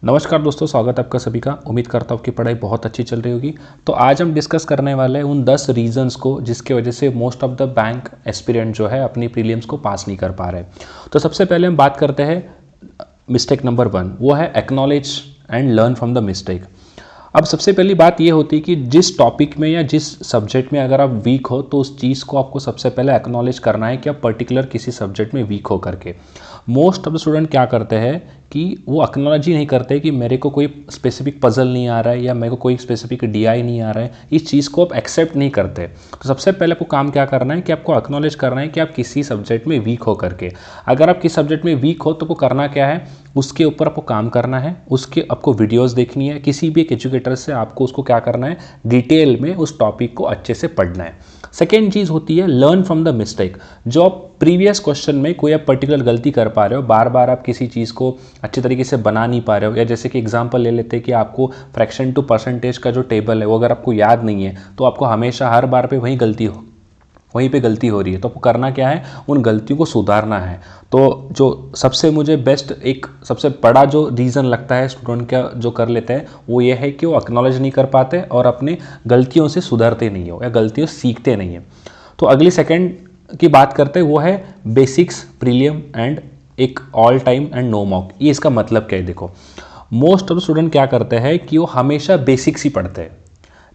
नमस्कार दोस्तों, स्वागत है आपका सभी का। उम्मीद करता हूँ कि पढ़ाई बहुत अच्छी चल रही होगी। तो आज हम डिस्कस करने वाले हैं उन 10 रीजंस को जिसके वजह से most of the bank aspirant जो है अपनी प्रीलिम्स को पास नहीं कर पा रहे। तो सबसे पहले हम बात करते हैं मिस्टेक नंबर 1, वो है acknowledge and learn from the mistake. अब सबसे पहली बात ये होती है कि जिस टॉपिक में या जिस सब्जेक्ट में अगर आप वीक हो तो उस चीज़ को आपको सबसे पहले एक्नॉलेज करना है कि आप पर्टिकुलर किसी सब्जेक्ट में वीक हो करके। मोस्ट ऑफ द स्टूडेंट क्या करते हैं कि वो एक्नॉलेज ही नहीं करते कि मेरे को कोई स्पेसिफिक पजल नहीं आ रहा है या मेरे को कोई स्पेसिफिक डीआई नहीं आ रहा है, इस चीज़ को आप एक्सेप्ट नहीं करते। तो सबसे पहले आपको काम क्या करना है कि आपको एक्नॉलेज करना है कि आप किसी सब्जेक्ट में वीक हो करके। अगर आप किस सब्जेक्ट में वीक हो तो आपको करना क्या है, उसके ऊपर आपको काम करना है, उसके आपको वीडियोस देखनी है, किसी भी एक एजुकेटर से आपको उसको क्या करना है, डिटेल में उस टॉपिक को अच्छे से पढ़ना है। सेकेंड चीज़ होती है लर्न फ्रॉम द मिस्टेक। जो आप प्रीवियस क्वेश्चन में कोई आप पर्टिकुलर गलती कर पा रहे हो, बार बार आप किसी चीज़ को अच्छे तरीके से बना नहीं पा रहे हो, या जैसे कि एग्जांपल ले लेते हैं कि आपको फ्रैक्शन टू परसेंटेज का जो टेबल है वो अगर आपको याद नहीं है तो आपको हमेशा हर बार पे वहीं पे गलती हो रही है, तो आपको करना क्या है, उन गलतियों को सुधारना है। तो जो सबसे मुझे बेस्ट एक सबसे बड़ा जो रीज़न लगता है स्टूडेंट का जो कर लेते हैं वो ये है कि वो एक्नॉलेज नहीं कर पाते और अपने गलतियों से सुधरते नहीं हो या गलतियों सीखते नहीं है। तो अगली सेकेंड की बात करते हैं वो है बेसिक्स, प्रीलियम एंड एक all time and no mock. ये इसका मतलब क्या है, देखो मोस्ट ऑफ स्टूडेंट क्या करते हैं कि वो हमेशा बेसिक्स ही पढ़ते हैं।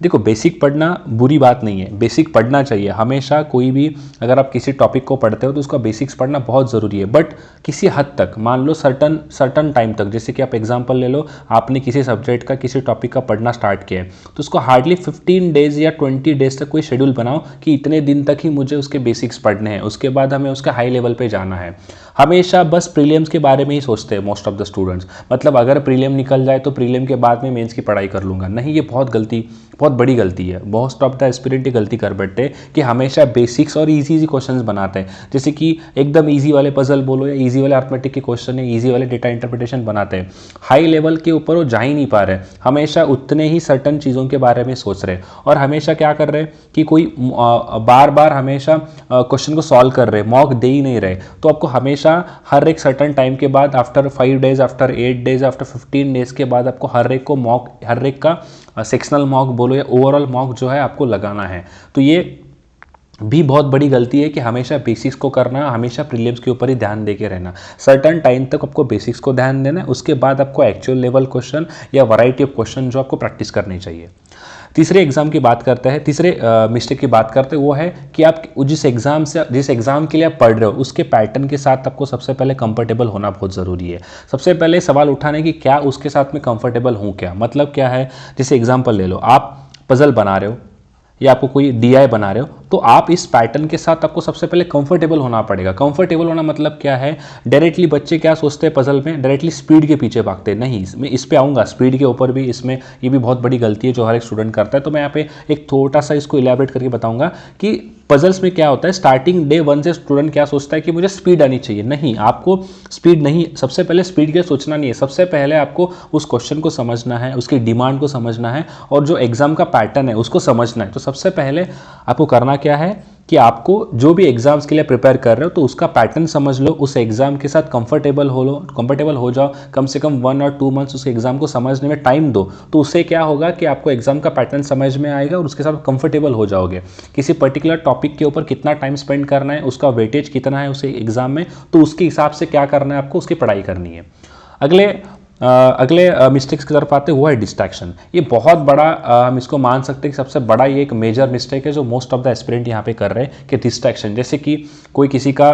देखो बेसिक पढ़ना बुरी बात नहीं है, बेसिक पढ़ना चाहिए हमेशा। कोई भी अगर आप किसी टॉपिक को पढ़ते हो तो उसका बेसिक्स पढ़ना बहुत ज़रूरी है, बट किसी हद तक, मान लो सर्टन टाइम तक। जैसे कि आप एग्जांपल ले लो, आपने किसी सब्जेक्ट का किसी टॉपिक का पढ़ना स्टार्ट किया है तो उसको हार्डली 15 डेज या 20 डेज तक कोई शेड्यूल बनाओ कि इतने दिन तक ही मुझे उसके बेसिक्स पढ़ने हैं, उसके बाद हमें उसका हाई लेवल पे जाना है। हमेशा बस प्रीलिम्स के बारे में ही सोचते हैं मोस्ट ऑफ द स्टूडेंट्स, मतलब अगर प्रीलिम निकल जाए तो प्रीलिम के बाद में मेंस की पढ़ाई कर लूँगा। नहीं, ये बहुत बड़ी गलती है। मोस्ट ऑफ द एस्पिरेंट ये गलती कर बैठते कि हमेशा बेसिक्स और इजी क्वेश्चंस बनाते हैं, जैसे कि एकदम इजी वाले पजल बोलो या इजी वाले अर्थमेटिक के क्वेश्चन या इजी वाले डेटा इंटरप्रिटेशन बनाते हैं। हाई लेवल के ऊपर वो जा ही नहीं पा रहे, हमेशा उतने ही सर्टन चीज़ों के बारे में सोच रहे और हमेशा क्या कर रहे कि कोई बार बार हमेशा क्वेश्चन को सॉल्व कर रहे, मॉक दे ही नहीं रहे। तो आपको हमेशा हर एक सर्टन टाइम के बाद, after 5 days, after 8 days, after 15 days के बाद आपको हर एक का सेक्शनल मॉक बोलो या ओवरऑल मॉक जो है आपको लगाना है। तो ये भी बहुत बड़ी गलती है कि हमेशा बेसिक्स को करना, हमेशा प्रीलिम्स के ऊपर ही ध्यान देके रहना। सर्टन टाइम तक आपको बेसिक्स को ध्यान देना है, उसके बाद आपको एक्चुअल लेवल क्वेश्चन या वैरायटी ऑफ क्वेश्चन जो आपको प्रैक्टिस करनी चाहिए। तीसरे एग्जाम की बात करते हैं, तीसरे मिस्टेक की बात करते हैं, वो है कि आप जिस एग्जाम के लिए आप पढ़ रहे हो उसके पैटर्न के साथ आपको सबसे पहले कंफर्टेबल होना बहुत ज़रूरी है। सबसे पहले सवाल उठाने कि क्या उसके साथ में कंफर्टेबल हूँ, क्या मतलब क्या है। जैसे एग्जाम्पल ले लो, आप पजल बना रहे हो या आपको कोई डीआई बना रहे हो तो आप इस पैटर्न के साथ आपको सबसे पहले कंफर्टेबल होना पड़ेगा। कंफर्टेबल होना मतलब क्या है, डायरेक्टली बच्चे क्या सोचते हैं पजल में, डायरेक्टली स्पीड के पीछे भागते हैं। नहीं, मैं इस पे आऊँगा, स्पीड के ऊपर भी इसमें ये भी बहुत बड़ी गलती है जो हर एक स्टूडेंट करता है। तो मैं यहाँ पे एक छोटा सा इसको इलेबरेट करके बताऊँगा कि पजल्स में क्या होता है। स्टार्टिंग डे 1 से स्टूडेंट क्या सोचता है कि मुझे स्पीड आनी चाहिए। नहीं, आपको स्पीड नहीं, सबसे पहले स्पीड के सोचना नहीं है। सबसे पहले आपको उस क्वेश्चन को समझना है, उसकी डिमांड को समझना है और जो एग्जाम का पैटर्न है उसको समझना है। तो सबसे पहले आपको करना क्या है कि आपको जो भी एग्जाम्स के लिए प्रिपेयर कर रहे हो तो उसका पैटर्न समझ लो, उस एग्जाम के साथ कंफर्टेबल हो जाओ। कम से कम 1 और 2 मंथ्स उस एग्जाम को समझने में टाइम दो। तो उससे क्या होगा कि आपको एग्जाम का पैटर्न समझ में आएगा और उसके साथ कंफर्टेबल हो जाओगे। किसी पर्टिकुलर टॉपिक के ऊपर कितना टाइम स्पेंड करना है, उसका वेटेज कितना है उस एग्जाम में, तो उसके हिसाब से क्या करना है, आपको उसकी पढ़ाई करनी है। अगले मिस्टेक्स की तरफ आते हैं, वो है डिस्ट्रैक्शन। ये बहुत बड़ा हम इसको मान सकते हैं कि सबसे बड़ा ये एक मेजर मिस्टेक है जो मोस्ट ऑफ द एस्पिरेंट यहाँ पे कर रहे हैं कि डिस्ट्रैक्शन। जैसे कि कोई किसी का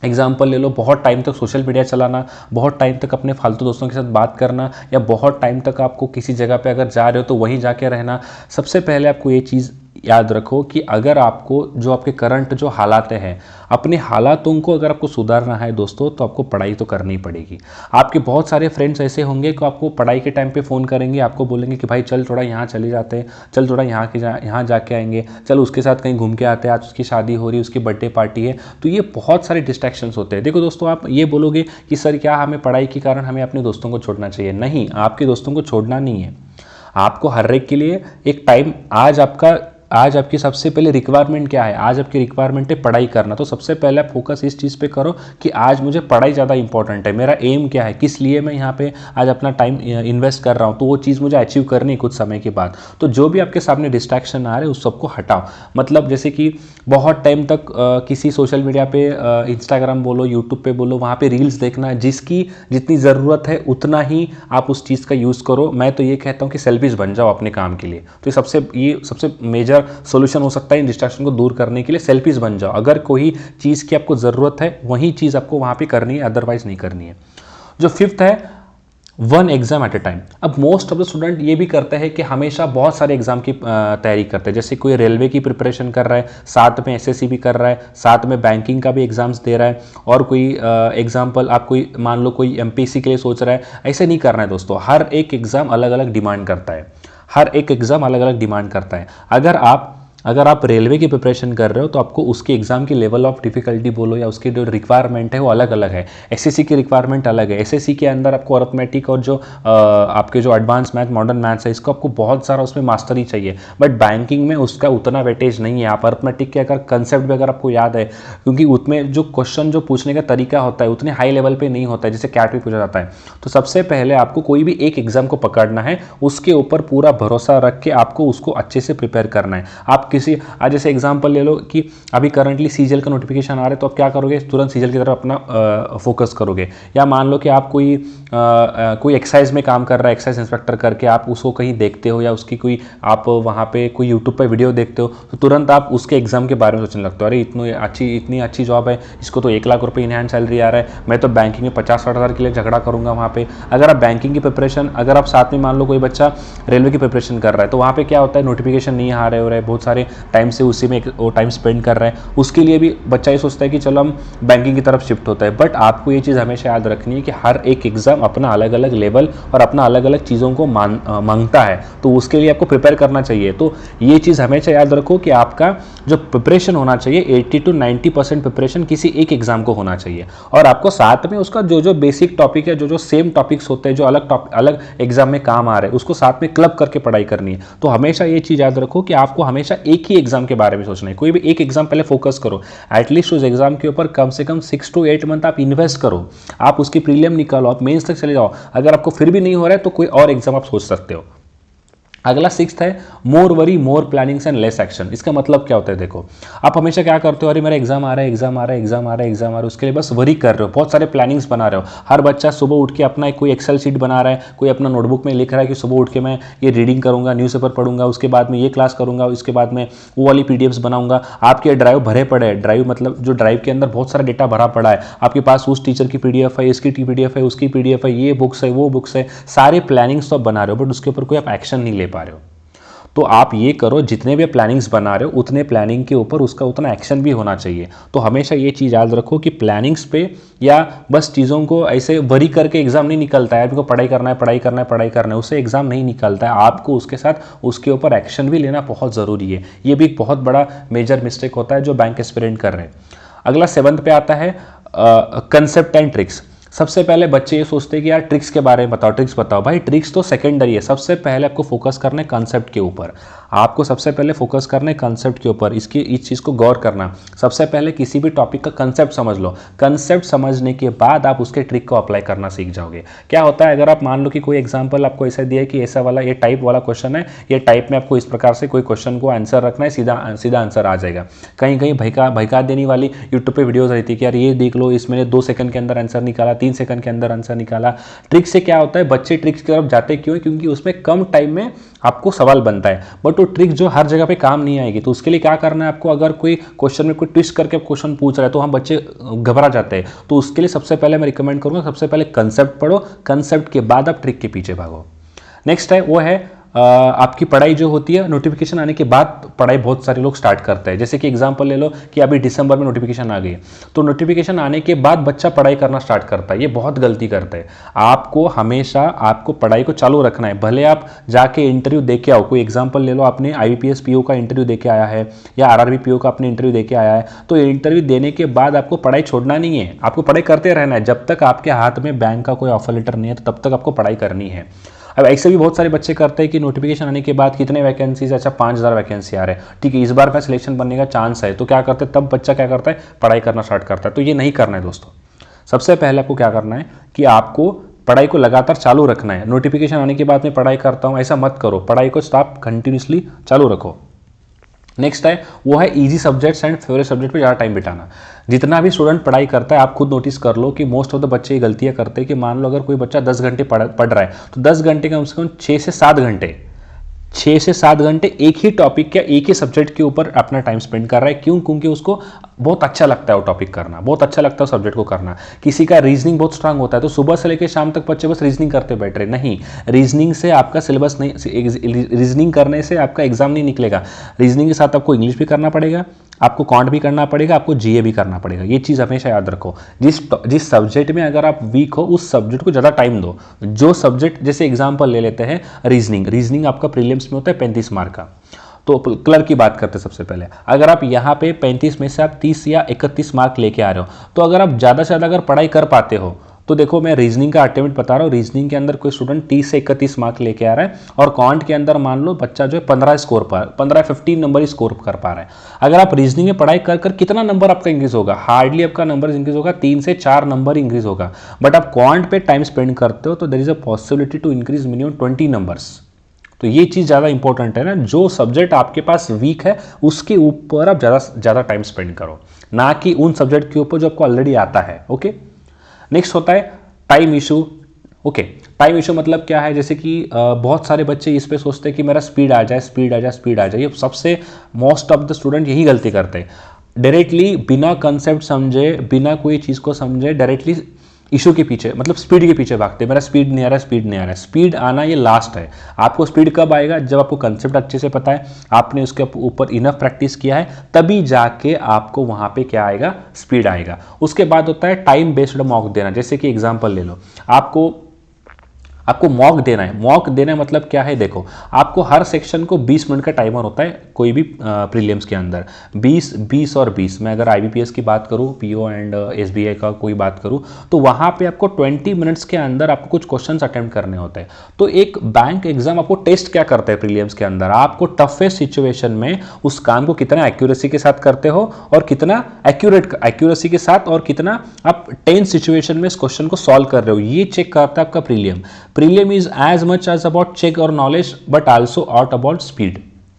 एग्जाम्पल ले लो, बहुत टाइम तक सोशल मीडिया चलाना, बहुत टाइम तक अपने फालतू दोस्तों के साथ बात करना, या बहुत टाइम तक आपको किसी जगह पे अगर जा रहे हो तो वहीं जाके रहना। सबसे पहले आपको ये चीज़ याद रखो कि अगर आपको जो आपके करंट जो हालात हैं, अपने हालातों को अगर आपको सुधारना है दोस्तों, तो आपको पढ़ाई तो करनी पड़ेगी। आपके बहुत सारे फ्रेंड्स ऐसे होंगे कि आपको पढ़ाई के टाइम पे फ़ोन करेंगे, आपको बोलेंगे कि भाई चल थोड़ा यहाँ चले जाते हैं, चल थोड़ा यहाँ जाके आएंगे, चल उसके साथ कहीं घूम के आते हैं, आज उसकी शादी हो रही है, उसकी बर्थडे पार्टी है। तो ये बहुत सारे डिस्ट्रैक्शंस होते हैं। देखो दोस्तों, आप ये बोलोगे कि सर क्या हमें पढ़ाई के कारण हमें अपने दोस्तों को छोड़ना चाहिए? नहीं, आपके दोस्तों को छोड़ना नहीं है। आपको हर एक के लिए एक टाइम, आज आपका आज आपकी सबसे पहले रिक्वायरमेंट क्या है, आज आपकी रिक्वायरमेंट है पढ़ाई करना, तो सबसे पहले आप फोकस इस चीज़ पे करो कि आज मुझे पढ़ाई ज़्यादा इंपॉर्टेंट है, मेरा एम क्या है, किस लिए मैं यहाँ पे आज अपना टाइम इन्वेस्ट कर रहा हूँ, तो वो चीज़ मुझे अचीव करनी है कुछ समय के बाद। तो जो भी आपके सामने डिस्ट्रैक्शन आ रहे हैं उस सबको हटाओ। मतलब जैसे कि बहुत टाइम तक किसी सोशल मीडिया पे इंस्टाग्राम बोलो, यूट्यूब पे बोलो, वहाँ पे रील्स देखना, जिसकी जितनी ज़रूरत है उतना ही आप उस चीज़ का यूज़ करो। मैं तो ये कहता हूँ कि सेल्फिश बन जाओ अपने काम के लिए। तो ये सबसे मेजर सोल्यूशन हो सकता है इन डिस्ट्रैक्शन को दूर करने के लिए, सेल्फिश बन जाओ। अगर कोई चीज़ की आपको ज़रूरत है वही चीज़ आपको वहाँ पे करनी है, अदरवाइज नहीं करनी है। जो फिफ्थ है, one exam at a time. अब मोस्ट ऑफ द स्टूडेंट ये भी करते हैं कि हमेशा बहुत सारे एग्जाम की तैयारी करते हैं। जैसे कोई रेलवे की प्रिपरेशन कर रहा है, साथ में एसएससी भी कर रहा है, साथ में बैंकिंग का भी एग्जाम्स दे रहा है, और कोई एग्जाम्पल आप कोई मान लो कोई एमपीएससी के लिए सोच रहा है। ऐसे नहीं करना है दोस्तों, हर एक एग्जाम अलग अलग डिमांड करता है, हर एक एग्जाम अलग अलग डिमांड करता है। अगर आप रेलवे की प्रिपरेशन कर रहे हो तो आपको उसके एग्जाम की लेवल ऑफ डिफिकल्टी बोलो या उसकी जो रिक्वायरमेंट है वो अलग अलग है। एसएससी की रिक्वायरमेंट अलग है। एसएससी के अंदर आपको अरिथमेटिक और जो आपके जो एडवांस मैथ, मॉडर्न मैथ्स है, इसको आपको बहुत सारा उसमें मास्टरी चाहिए। बट बैंकिंग में उसका उतना वेटेज नहीं है। आप अरिथमेटिक के अगर कंसेप्ट भी अगर आपको याद है, क्योंकि उसमें जो क्वेश्चन जो पूछने का तरीका होता है उतने हाई लेवल पर नहीं होता है जैसे कैट भी पूछा जाता है। तो सबसे पहले आपको कोई भी एक एग्जाम को पकड़ना है, उसके ऊपर पूरा भरोसा रख के आपको उसको अच्छे से प्रिपेयर करना है। आप किसी आज जैसे एग्जांपल ले लो कि अभी करंटली सीजीएल का नोटिफिकेशन आ रहा है, तो आप क्या करोगे, तुरंत सीजीएल की तरफ अपना फोकस करोगे। या मान लो कि आप कोई एक्साइज में काम कर रहा है, एक्साइज इंस्पेक्टर करके आप उसको कहीं देखते हो, या उसकी कोई आप वहाँ पे कोई यूट्यूब पे वीडियो देखते हो, तो तुरंत आप उसके एग्जाम के बारे में सोचने लगते हो, अरे इतनी अच्छी जॉब है, इसको तो 1 लाख रुपये इन हैंड सैलरी आ रहा है, मैं तो बैंकिंग में 50-60 हज़ार के लिए झगड़ा करूंगा वहाँ पे। अगर आप बैंकिंग की प्रिपरेशन, अगर आप साथ में मान लो कोई बच्चा रेलवे की प्रिपरेशन कर रहा है, तो वहाँ पे क्या होता है, नोटिफिकेशन नहीं आ रहे हो रहे, बहुत सारे टाइम से उसी में वो टाइम स्पेंड कर रहे हैं, उसके लिए भी बच्चा ये सोचता है कि चलो हम बैंकिंग की तरफ शिफ्ट होता है। बट आपको ये चीज़ हमेशा याद रखनी है कि हर एक एग्जाम अपना अलग अलग लेवल और अपना अलग अलग चीज़ों को मांगता है, तो उसके लिए आपको प्रिपेयर करना चाहिए। तो ये चीज़ हमेशा याद रखो कि आपका जो प्रिपरेशन होना चाहिए 80 to 90% प्रिपरेशन किसी एक एग्जाम को होना चाहिए, और आपको साथ में उसका जो बेसिक टॉपिक है, जो सेम टॉपिक्स होते हैं, जो अलग एग्जाम में काम आ रहे हैं, उसको साथ में क्लब करके पढ़ाई करनी है। तो हमेशा ये चीज़ याद रखो कि आपको हमेशा एक ही एग्जाम के बारे में सोचना है। कोई भी एक एग्जाम पहले फोकस करो, एटलीस्ट उस एग्जाम के ऊपर कम से कम 6 to 8 मंथ आप इन्वेस्ट करो। आप उसकी प्रीलियम निकालो, आप मेंस तक चले जाओ। अगर आपको फिर भी नहीं हो रहा है तो कोई और एग्जाम आप सोच सकते हो। अगला 6th है, more worry more plannings and less action. इसका मतलब क्या होता है, देखो आप हमेशा क्या करते हो, अरे मेरा एग्जाम आ रहा है, एग्जाम आ रहा है, एग्जाम आ रहा है, एग्जाम आ रहा है, उसके लिए बस वरी कर रहे हो, बहुत सारे प्लानिंग्स बना रहे हो। हर बच्चा सुबह उठ के अपना कोई एक्सेल शीट बना रहा है, कोई अपना नोटबुक में लिख रहा है कि सुबह उठ के मैं ये रीडिंग करूंगा, न्यूज़पेपर पढ़ूंगा, उसके बाद में ये क्लास करूंगा, उसके बाद में वो वाली पीडीएफ्स बनाऊंगा। आपके ड्राइव भरे पड़े हैं, ड्राइव मतलब जो ड्राइव के अंदर बहुत सारा डेटा भरा पड़ा है, आपके पास उस टीचर की पीडीएफ है, इसकी पीडीएफ है, उसकी पीडीएफ है, ये बुक्स है, वो बुक्स है, सारे प्लानिंग्स तो आप बना रहे हो, बट उसके ऊपर कोई आप एक्शन नहीं ले पा रहे हो। तो आप ये करो, जितने भी प्लानिंग्स बना रहे हो उतने प्लानिंग के ऊपर उसका उतना एक्शन भी होना चाहिए। तो हमेशा ये चीज़ याद रखो कि प्लानिंग्स पे या बस चीज़ों को ऐसे वरी करके एग्जाम नहीं निकलता है। आपको पढ़ाई करना है, पढ़ाई करना है, पढ़ाई करना है, उससे एग्जाम नहीं निकलता है। आपको उसके साथ उसके ऊपर एक्शन भी लेना बहुत ज़रूरी है। ये भी एक बहुत बड़ा मेजर मिस्टेक होता है जो बैंक एस्पिरेंट कर रहे हैं। अगला 7th पे आता है कंसेप्ट एंड ट्रिक्स। सबसे पहले बच्चे ये सोचते हैं कि यार ट्रिक्स के बारे में बताओ, ट्रिक्स बताओ। भाई ट्रिक्स तो सेकेंडरी है, सबसे पहले आपको फोकस करना है कंसेप्ट के ऊपर। आपको सबसे पहले फोकस करना है कंसेप्ट के ऊपर, इस चीज़ को गौर करना। सबसे पहले किसी भी टॉपिक का कंसेप्ट समझ लो। कंसेप्ट समझने के बाद आप उसके ट्रिक को अप्लाई करना सीख जाओगे। क्या होता है, अगर आप मान लो कि कोई एग्जाम्पल आपको ऐसा दिया है कि ऐसा वाला ये टाइप वाला क्वेश्चन है, ये टाइप में आपको इस प्रकार से कोई क्वेश्चन को आंसर रखना है, सीधा आंसर आ जाएगा। कहीं कहीं भयका देने वाली यूट्यूब पे वीडियोस रहती है कि यार ये देख लो, इसमें 2 सेकंड के अंदर आंसर निकाला, 3 सेकंड के अंदर आंसर निकाला। ट्रिक से क्या होता है, बच्चे ट्रिक्स की तरफ जाते क्यों है, क्योंकि उसमें कम टाइम में आपको सवाल बनता है। बट वो ट्रिक जो हर जगह पे काम नहीं आएगी, तो उसके लिए क्या करना है आपको, अगर कोई क्वेश्चन में कोई ट्विस्ट करके क्वेश्चन पूछ रहा है तो हम बच्चे घबरा जाते हैं। तो उसके लिए सबसे पहले मैं रिकमेंड करूंगा, सबसे पहले कंसेप्ट पढ़ो, कंसेप्ट के बाद आप ट्रिक के पीछे भागो। नेक्स्ट है वो है आपकी पढ़ाई जो होती है, नोटिफिकेशन आने के बाद पढ़ाई बहुत सारे लोग स्टार्ट करते हैं। जैसे कि एग्जांपल ले लो कि अभी दिसंबर में नोटिफिकेशन आ गई, तो नोटिफिकेशन आने के बाद बच्चा पढ़ाई करना स्टार्ट करता है। ये बहुत गलती करता है। आपको हमेशा आपको पढ़ाई को चालू रखना है। भले आप जाके इंटरव्यू दे के आओ, कोई एग्जाम्पल ले लो, आपने IBPS PO का इंटरव्यू दे के आया है या RRB PO का अपने इंटरव्यू दे के आया है, तो इंटरव्यू देने के बाद आपको पढ़ाई छोड़ना नहीं है, आपको पढ़ाई करते रहना है। जब तक आपके हाथ में बैंक का कोई ऑफर लेटर नहीं है तो तब तक आपको पढ़ाई करनी है। अब ऐसे भी बहुत सारे बच्चे करते हैं कि नोटिफिकेशन आने के बाद कितने वैकेंसीज, अच्छा 5000 वैकेंसी आ रहे हैं, ठीक है इस बार का सिलेक्शन बनने का चांस है, तो क्या करते हैं तब बच्चा क्या करता है, पढ़ाई करना स्टार्ट करता है। तो ये नहीं करना है दोस्तों। सबसे पहले आपको क्या करना है कि आपको पढ़ाई को लगातार चालू रखना है। नोटिफिकेशन आने के बाद मैं पढ़ाई करता हूँ ऐसा मत करो, पढ़ाई को आप कंटिन्यूसली चालू रखो। नेक्स्ट है वो है easy subjects and favourite subject पे ज़्यादा टाइम बिताना। जितना भी स्टूडेंट पढ़ाई करता है आप खुद नोटिस कर लो कि मोस्ट ऑफ द बच्चे ये गलतियां करते हैं कि मान लो अगर कोई बच्चा 10 घंटे पढ़ रहा है तो 10 घंटे कम से कम 6 से 7 घंटे 6 से 7 घंटे एक ही टॉपिक या एक ही सब्जेक्ट के ऊपर अपना टाइम स्पेंड कर रहा है। क्यों? क्योंकि उसको बहुत अच्छा लगता है वो टॉपिक करना, बहुत अच्छा लगता है सब्जेक्ट को करना। किसी का रीजनिंग बहुत स्ट्रांग होता है तो सुबह से लेकर शाम तक बच्चे बस रीजनिंग करते बैठ रहे, नहीं, रीजनिंग से आपका सिलेबस नहीं, रीजनिंग करने से आपका एग्जाम नहीं निकलेगा। रीजनिंग के साथ आपको इंग्लिश भी करना पड़ेगा, आपको कॉन्ट भी करना पड़ेगा, आपको जीए भी करना पड़ेगा। ये चीज़ हमेशा याद रखो। जिस सब्जेक्ट में अगर आप वीक हो उस सब्जेक्ट को ज़्यादा टाइम दो। जो सब्जेक्ट, जैसे एग्जांपल ले लेते हैं रीजनिंग आपका प्रीलिम्स में होता है 35 मार्क का। तो क्लर्क की बात करते हैं सबसे पहले। अगर आप यहाँ पे 35 में से आप 30 या 31 मार्क लेके आ रहे हो तो अगर आप ज़्यादा से ज़्यादा अगर पढ़ाई कर पाते हो तो देखो मैं रीजनिंग का अल्टीमेट बता रहा हूँ, रीजनिंग के अंदर कोई स्टूडेंट 30 से 31 मार्क लेके आ रहा है और कॉन्ट के अंदर मान लो बच्चा जो है 15 नंबर ही स्कोर कर पा रहा है। अगर आप रीजनिंग में पढ़ाई कर कर कितना नंबर आपका इंक्रीज होगा? हार्डली आपका नंबर इंक्रीज होगा 3 से 4 नंबर इंक्रीज होगा। बट आप कॉन्ट पे टाइम स्पेंड करते हो तो there is a possibility to increase minimum 20 numbers. तो ये चीज़ ज़्यादा इंपॉर्टेंट है ना, जो सब्जेक्ट आपके पास वीक है उसके ऊपर आप ज़्यादा टाइम स्पेंड करो, ना कि उन सब्जेक्ट के ऊपर जो आपको ऑलरेडी आता है। ओके, नेक्स्ट होता है time issue. Okay, time issue मतलब क्या है? जैसे कि बहुत सारे बच्चे इस पे सोचते हैं कि मेरा स्पीड आ जाए, स्पीड आ जाए, स्पीड आ जाए। ये सबसे मोस्ट ऑफ द स्टूडेंट यही गलती करते हैं। डायरेक्टली बिना कंसेप्ट समझे, बिना कोई चीज़ को समझे डायरेक्टली इशू के पीछे, मतलब स्पीड के पीछे भागते हैं। मेरा स्पीड नहीं आ रहा, स्पीड नहीं आ रहा है। स्पीड आना ये लास्ट है। आपको स्पीड कब आएगा? जब आपको कंसेप्ट अच्छे से पता है, आपने उसके ऊपर इनफ प्रैक्टिस किया है, तभी जाके आपको वहां पे क्या आएगा? स्पीड आएगा। उसके बाद होता है टाइम बेस्ड मॉक देना। जैसे कि एग्जांपल ले लो, आपको मॉक देना है। मॉक देना मतलब क्या है? देखो, आपको हर सेक्शन को 20 मिनट का टाइमर होता है कोई भी प्रीलिम्स के अंदर। 20 और 20। मैं अगर आईबीपीएस की बात करूं, पीओ एंड एसबीआई का कोई बात करूं, तो वहां पे आपको 20 मिनट्स के अंदर आपको कुछ क्वेश्चंस अटेम्प्ट करने होते हैं। तो एक बैंक एग्जाम आपको टेस्ट क्या करता है प्रीलिम्स के अंदर? आपको टफेस्ट सिचुएशन में उस काम को कितना एक्यूरेसी के साथ करते हो और कितना एक्यूरेसी के साथ और कितना आप टेंस सिचुएशन में इस क्वेश्चन को सॉल्व कर रहे हो, ये चेक करता है आपका prelim. Prelim is as much as about check और knowledge but also out about speed।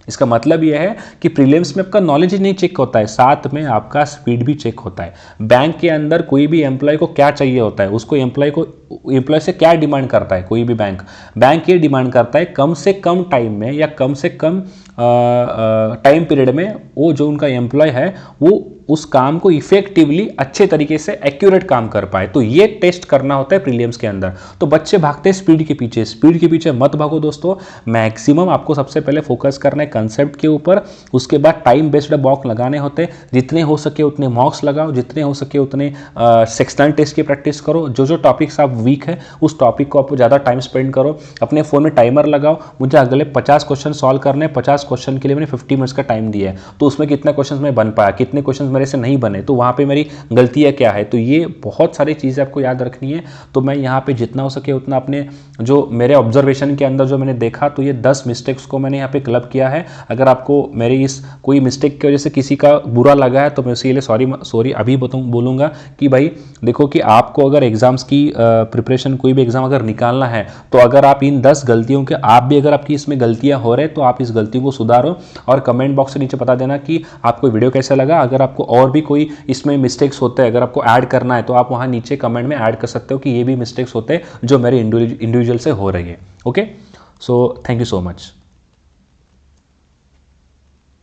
इसका मतलब यह है कि प्रीलिम्स में आपका नॉलेज ही नहीं चेक होता है, साथ में आपका स्पीड भी चेक होता है। बैंक के अंदर कोई भी एम्प्लॉय को क्या चाहिए होता है, उसको एम्प्लॉय से क्या डिमांड करता है? कोई भी बैंक ये डिमांड करता है कम से कम टाइम में या कम से कम टाइम पीरियड में वो जो उनका एम्प्लॉय है वो उस काम को इफेक्टिवली अच्छे तरीके से एक्यूरेट काम कर पाए। तो ये टेस्ट करना होता है प्रीलिम्स के अंदर। तो बच्चे भागते हैं स्पीड के पीछे। स्पीड के पीछे मत भागो दोस्तों। मैक्सिमम आपको सबसे पहले फोकस करना है कंसेप्ट के ऊपर, उसके बाद टाइम बेस्ड मॉक लगाने होते हैं। जितने हो सके उतने मॉक्स लगाओ, जितने हो सके उतने सेक्शनल टेस्ट की प्रैक्टिस करो। जो टॉपिक्स आप वीक है उस टॉपिक को आप ज़्यादा टाइम स्पेंड करो। अपने फ़ोन में टाइमर लगाओ, मुझे अगले 50 क्वेश्चन सॉल्व करने, 50 क्वेश्चन के लिए मैंने 50 मिनट्स का टाइम दिया है, तो उसमें कितने क्वेश्चन मैं बन पाया, कितने क्वेश्चन मेरे से नहीं बने, तो वहाँ पे मेरी गलतियाँ क्या है। तो ये बहुत सारी चीज़ें आपको याद रखनी है। तो मैं यहाँ पे जितना हो सके उतना अपने जो मेरे ऑब्जर्वेशन के अंदर जो मैंने देखा, तो ये 10 मिस्टेक्स को मैंने यहाँ पे क्लब किया है। अगर आपको मेरी इस कोई मिस्टेक की वजह से किसी का बुरा लगा है तो मैं उसके लिए सॉरी अभी बोलूँगा कि भाई देखो कि आपको अगर एग्जाम्स की प्रिपरेशन, कोई भी एग्जाम अगर निकालना है तो अगर आप इन 10 गलतियों के आप भी अगर आपकी इसमें गलतियां हो रहे हैं तो आप इस गलतियों को सुधारो और कमेंट बॉक्स से नीचे बता देना कि आपको वीडियो कैसा लगा। अगर आपको और भी कोई इसमें मिस्टेक्स होते हैं, अगर आपको ऐड करना है तो आप वहां नीचे कमेंट में ऐड कर सकते हो कि ये भी मिस्टेक्स होते हैं जो मेरे इंडिविजुअल से हो रही है। Okay, so thank you so much.